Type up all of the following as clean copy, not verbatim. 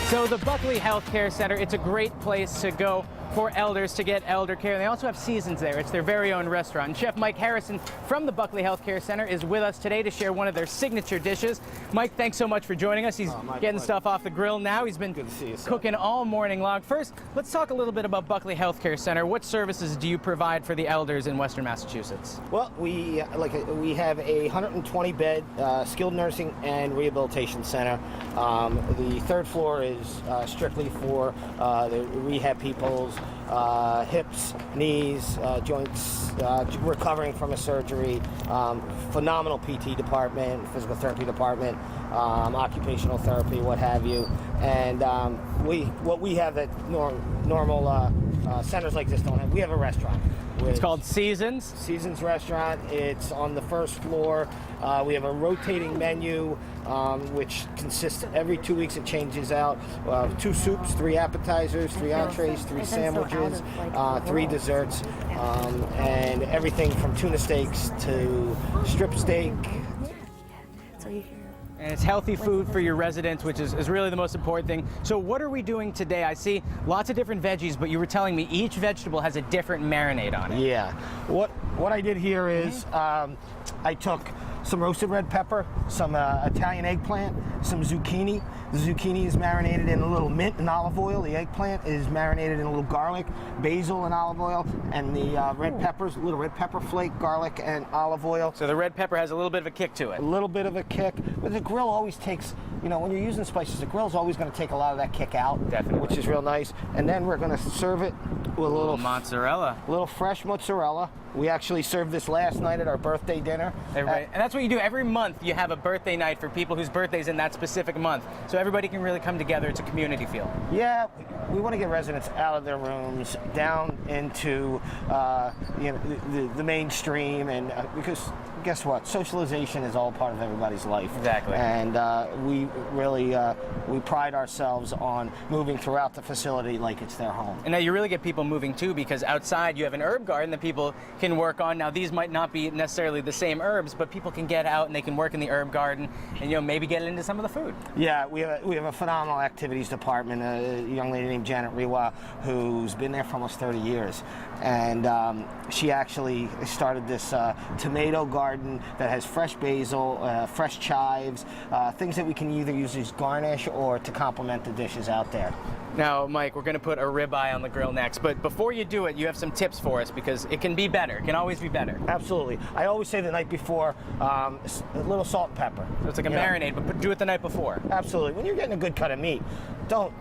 So the Buckley Healthcare Center, it's a great place to go for elders to get elder care. They also have seasons there. It's their very own restaurant. And Chef Mike Harrison from the Buckley Healthcare Center is with us today to share one of their signature dishes. Mike, thanks so much for joining us. He's getting stuff off the grill now. He's been cooking all morning long. First, let's talk a little bit about Buckley Healthcare Center. What services do you provide for the elders in Western Massachusetts? Well, we have a 120-bed skilled nursing and rehabilitation center. The third floor is strictly for the rehab people's hips, knees, joints, recovering from a surgery, phenomenal PT department, physical therapy department, occupational therapy, what have you. And what we have that normal centers like this don't have, we have a restaurant. It's called Seasons. Seasons Restaurant. It's on the first floor. We have a rotating menu, which consists every 2 weeks. It changes out. 2 soups, 3 appetizers, 3 entrees, 3 sandwiches, 3 desserts, and everything from tuna steaks to strip steak. And it's healthy food for your residents, which is really the most important thing. So what are we doing today? I see lots of different veggies, but you were telling me each vegetable has a different marinade on it. Yeah. What I did here is I took some roasted red pepper, some Italian eggplant, some zucchini. The zucchini is marinated in a little mint and olive oil. The eggplant is marinated in a little garlic, basil and olive oil, and the red peppers, a little red pepper flake, garlic and olive oil. So the red pepper has a little bit of a kick to it. A little bit of a kick, but the grill always takes, when you're using spices, the grill's always going to take a lot of that kick out. Definitely. Which is real nice. And then we're going to serve it with a little mozzarella. A little fresh mozzarella. We actually served this last night at our birthday dinner. And that's what you do every month. You have a birthday night for people whose birthday's in that specific month, so everybody can really come together. It's a community feel. Yeah, we want to get residents out of their rooms, down into the mainstream, and because guess what? Socialization is all part of everybody's life. Exactly. And we really we pride ourselves on moving throughout the facility like it's their home. And now you really get people moving too, because outside you have an herb garden that people can work on. Now these might not be necessarily the same herbs, but people can get out and they can work in the herb garden and maybe get into some of the food. Yeah, we have a phenomenal activities department. A young lady named Janet Ribeye, who's been there for almost 30 years, and she actually started this tomato garden that has fresh basil, fresh chives, things that we can either use as garnish or to complement the dishes out there. Now, Mike, we're going to put a ribeye on the grill next, but before you do it, you have some tips for us, because it can be better. It can always be better. Absolutely. I always say the night before, a little salt and pepper. So it's like a marinade, but do it the night before. Absolutely. When you're getting a good cut of meat, you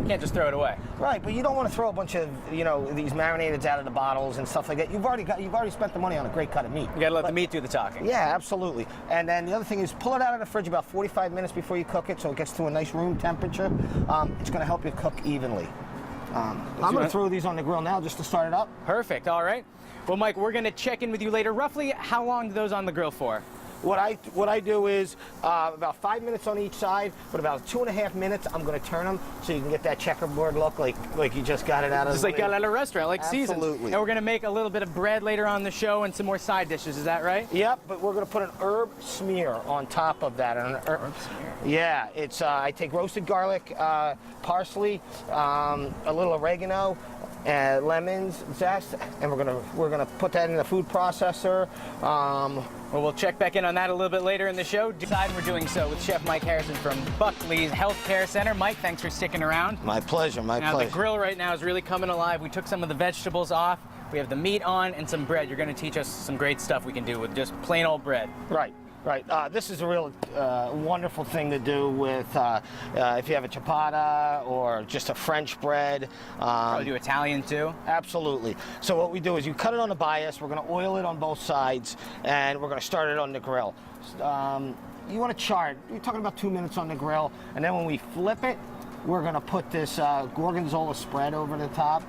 can't just throw it away. Right, but you don't want to throw a bunch of, these marinades out of the bottles and stuff like that. You've already spent the money on a great cut of meat. You got to let the meat do the talking. Yeah, absolutely. And then the other thing is pull it out of the fridge about 45 minutes before you cook it, so it gets to a nice room temperature. It's going to help you cook evenly. I'm going to throw these on the grill now just to start it up. Perfect. All right. Well, Mike, we're going to check in with you later. Roughly how long do those on the grill for? What I do is about 5 minutes on each side, but about 2.5 minutes I'm going to turn them so you can get that checkerboard look like you just got it out of just like got out of a restaurant, like Seasons. Absolutely. And we're going to make a little bit of bread later on the show and some more side dishes. Is that right? Yep, but we're going to put an herb smear on top of that. Herb smear. Yeah, it's I take roasted garlic, parsley, a little oregano, lemons, zest, and we're gonna put that in the food processor. Well, we'll check back in on that a little bit later in the show. We're doing so with Chef Mike Harrison from Buckley's Healthcare Center. Mike, thanks for sticking around. My pleasure, my pleasure. Now, the grill right now is really coming alive. We took some of the vegetables off. We have the meat on and some bread. You're going to teach us some great stuff we can do with just plain old bread. Right. Right. This is a real wonderful thing to do with if you have a ciabatta or just a French bread. Probably do Italian too. Absolutely. So what we do is you cut it on the bias. We're going to oil it on both sides, and we're going to start it on the grill. You want to char it. You're talking about 2 minutes on the grill, and then when we flip it, we're going to put this gorgonzola spread over the top.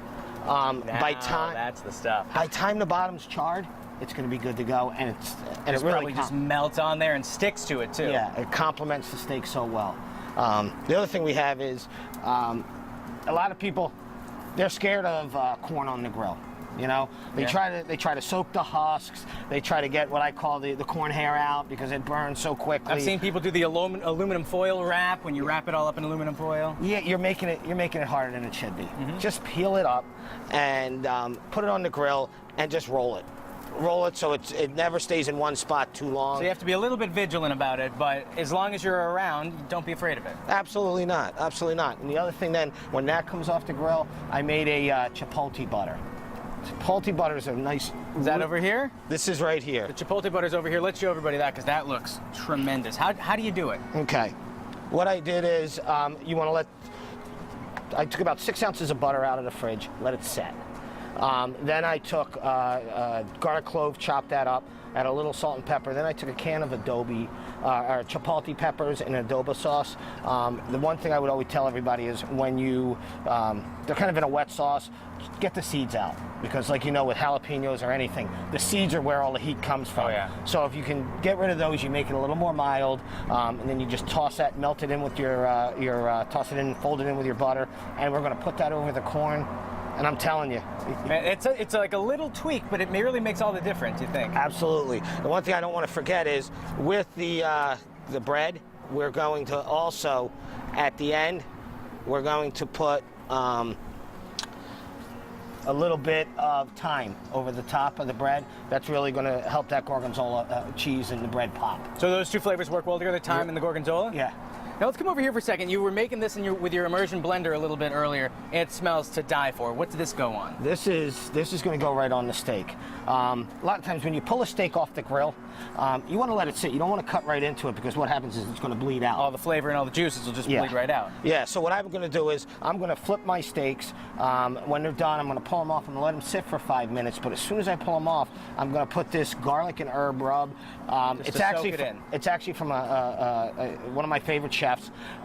That's the stuff. By time the bottom's charred, it's going to be good to go, and it really probably just melts on there and sticks to it too. Yeah, it complements the steak so well. The other thing we have is a lot of people, they're scared of corn on the grill. You know, they try to soak the husks. They try to get what I call the corn hair out because it burns so quickly. I've seen people do the aluminum foil wrap when you wrap it all up in aluminum foil. Yeah, you're making it harder than it should be. Just peel it up and put it on the grill and just roll it. Roll it so it never stays in one spot too long. So you have to be a little bit vigilant about it, but as long as you're around, don't be afraid of it. Absolutely not. Absolutely not. And the other thing then, when that comes off the grill, I made a Chipotle butter. Chipotle butter is a nice... Is that over here? This is right here. The Chipotle butter's over here. Let's show everybody that because that looks tremendous. How do you do it? Okay. What I did is, you want to I took about 6 ounces of butter out of the fridge, let it set. Then I took garlic clove, chopped that up, add a little salt and pepper. Then I took a can of adobe, or chipotle peppers and adobo sauce. The one thing I would always tell everybody is when they're kind of in a wet sauce, get the seeds out. Because like you know, with jalapenos or anything, the seeds are where all the heat comes from. Oh, yeah. So if you can get rid of those, you make it a little more mild, and then you just toss that, melt it in with toss it in, fold it in with your butter, and we're gonna put that over the corn. And I'm telling you, man, it's like a little tweak, but it really makes all the difference, you think? Absolutely. The one thing I don't want to forget is with the bread, we're going to also, at the end, we're going to put a little bit of thyme over the top of the bread. That's really going to help that gorgonzola cheese and the bread pop. So those two flavors work well together, thyme and the gorgonzola? Yeah. Now let's come over here for a second. You were making this with your immersion blender a little bit earlier. It smells to die for. What's this go on? This is going to go right on the steak. A lot of times when you pull a steak off the grill, you want to let it sit. You don't want to cut right into it because what happens is it's going to bleed out. All the flavor and all the juices will just bleed right out. Yeah, so what I'm going to do is I'm going to flip my steaks. When they're done, I'm going to pull them off. I'm going to let them sit for 5 minutes. But as soon as I pull them off, I'm going to put this garlic and herb rub. It's actually from one of my favorite chefs.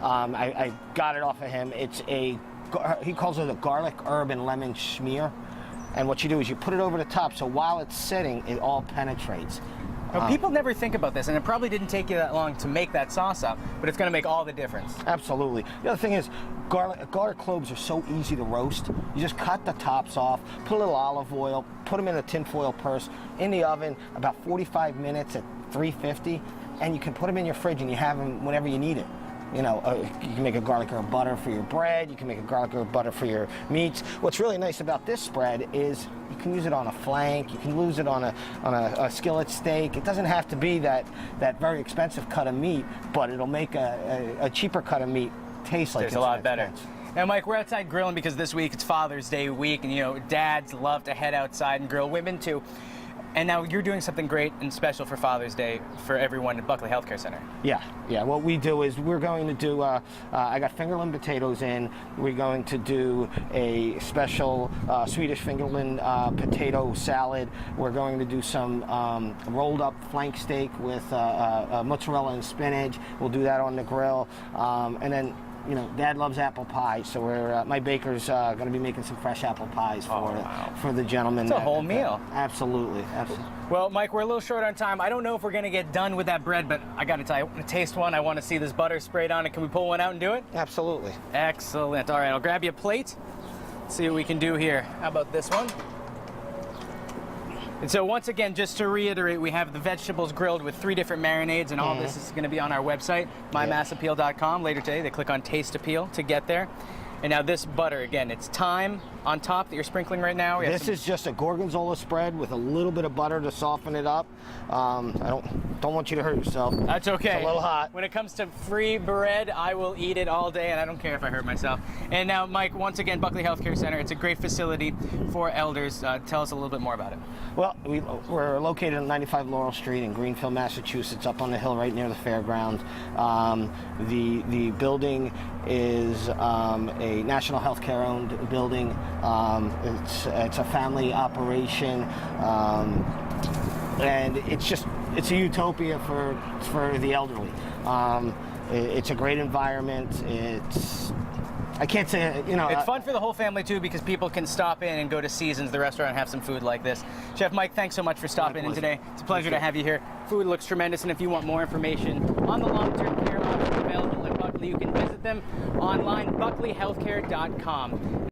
I got it off of him. He calls it a garlic, herb, and lemon schmear. And what you do is you put it over the top, so while it's sitting, it all penetrates. Now, people never think about this, and it probably didn't take you that long to make that sauce up, but it's going to make all the difference. Absolutely. The other thing is, garlic cloves are so easy to roast. You just cut the tops off, put a little olive oil, put them in a tinfoil purse, in the oven, about 45 minutes at 350, and you can put them in your fridge and you have them whenever you need it. You know, you can make a garlic herb butter for your bread. You can make a garlic herb butter for your meats. What's really nice about this spread is you can use it on a flank. You can use it on a skillet steak. It doesn't have to be that very expensive cut of meat, but it'll make a cheaper cut of meat taste like it's a lot better. Now, Mike, we're outside grilling because this week it's Father's Day week, and you know, dads love to head outside and grill, women too. And now you're doing something great and special for Father's Day for everyone at Buckley Healthcare Center. Yeah. What we do is we're going to do, I got fingerling potatoes in. We're going to do a special Swedish fingerling potato salad. We're going to do some rolled up flank steak with mozzarella and spinach. We'll do that on the grill. And then, you know, Dad loves apple pie, so my baker's going to be making some fresh apple pies for the gentleman. It's a whole meal. Absolutely. Well, Mike, we're a little short on time. I don't know if we're going to get done with that bread, but I got to tell you, I want to taste one. I want to see this butter sprayed on it. Can we pull one out and do it? Absolutely. Excellent. All right, I'll grab you a plate. See what we can do here. How about this one? And so once again, just to reiterate, we have the vegetables grilled with 3 different marinades, and all this is going to be on our website, mymassappeal.com. Later today, they click on Taste Appeal to get there. And now this butter, again, it's thyme on top that you're sprinkling right now. This is just a gorgonzola spread with a little bit of butter to soften it up. I don't want you to hurt yourself. That's okay. It's a little hot. When it comes to free bread, I will eat it all day, and I don't care if I hurt myself. And now, Mike, once again, Buckley Healthcare Center. It's a great facility for elders. Tell us a little bit more about it. Well, we're located on 95 Laurel Street in Greenfield, Massachusetts, up on the hill right near the fairground. The building is a national healthcare-owned building. It's a family operation, and it's a utopia for the elderly. It's a great environment. I can't say, you know. It's fun for the whole family, too, because people can stop in and go to Seasons, the restaurant, and have some food like this. Chef Mike, thanks so much for stopping in today. It's a pleasure to have you here. Food looks tremendous, and if you want more information on the long-term care options available at Buckley, you can visit them online, buckleyhealthcare.com.